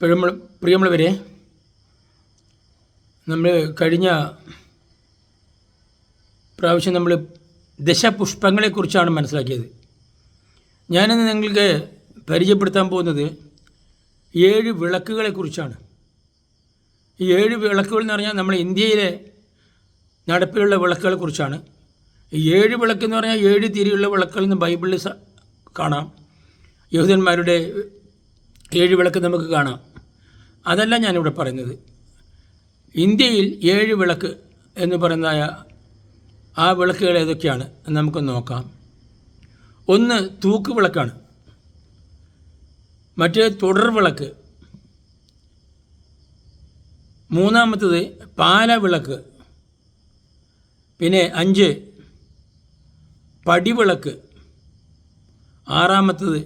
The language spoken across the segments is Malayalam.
പ്രിയമുള്ളവരെ, നമ്മൾ കഴിഞ്ഞ പ്രാവശ്യം നമ്മൾ ദശപുഷ്പങ്ങളെക്കുറിച്ചാണ് മനസ്സിലാക്കിയത്. ഞാനിന്ന് നിങ്ങൾക്ക് പരിചയപ്പെടുത്താൻ പോകുന്നത് 7 വിളക്കുകളെക്കുറിച്ചാണ്. ഈ 7 വിളക്കുകൾ എന്ന് പറഞ്ഞാൽ നമ്മൾ ഇന്ത്യയിലെ നടപ്പിലുള്ള വിളക്കുകളെക്കുറിച്ചാണ്. ഈ 7 വിളക്ക് എന്ന് പറഞ്ഞാൽ 7 തിരിയുള്ള വിളക്കുകൾ എന്ന് ബൈബിളിൽ കാണാം. യഹൂദന്മാരുടെ 7 വിളക്ക് നമുക്ക് കാണാം. അതല്ല ഞാനിവിടെ പറയുന്നത്. ഇന്ത്യയിൽ 7 വിളക്ക് എന്ന് പറയുന്നതായ ആ വിളക്കുകൾ ഏതൊക്കെയാണ് നമുക്കൊന്ന് നോക്കാം. ഒന്ന് തൂക്ക് വിളക്കാണ്, മറ്റേ തുടർ വിളക്ക്, മൂന്നാമത്തത് പാലവിളക്ക്, പിന്നെ 5 പടിവിളക്ക്, ആറാമത്തത്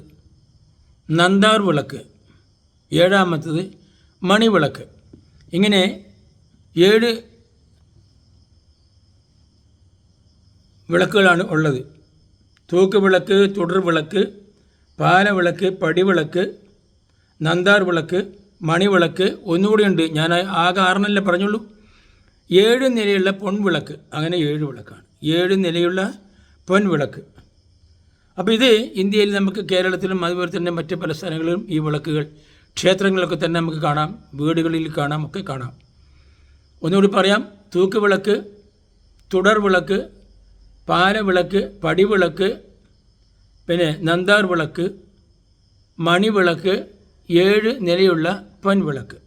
നന്ദാർ വിളക്ക്, ഏഴാമത്തത് മണിവിളക്ക്. ഇങ്ങനെ 7 വിളക്കുകളാണ് ഉള്ളത്. തൂക്ക് വിളക്ക്, തുടർ വിളക്ക്, പാലവിളക്ക്, പടിവിളക്ക്, നന്ദാർ വിളക്ക്, മണിവിളക്ക്, ഒന്നുകൂടി ഉണ്ട്. ഞാൻ ആകെ 6 പറഞ്ഞുള്ളൂ. 7 നിലയുള്ള പൊൻവിളക്ക്. അങ്ങനെ 7 വിളക്കാണ്. 7 നിലയുള്ള പൊൻവിളക്ക്. അപ്പോൾ ഇത് ഇന്ത്യയിൽ നമുക്ക് കേരളത്തിലും അതുപോലെ തന്നെ മറ്റ് പല സ്ഥലങ്ങളിലും ഈ വിളക്കുകൾ ക്ഷേത്രങ്ങളിലൊക്കെ തന്നെ നമുക്ക് കാണാം, വീടുകളിൽ കാണാം, ഒക്കെ കാണാം. ഒന്നുകൂടി പറയാം. തൂക്ക് വിളക്ക്, തുടർ വിളക്ക്, പാലവിളക്ക്, പടിവിളക്ക്, പിന്നെ നന്ദാർ വിളക്ക്, മണിവിളക്ക്, 7 നിലയുള്ള പൊൻവിളക്ക്.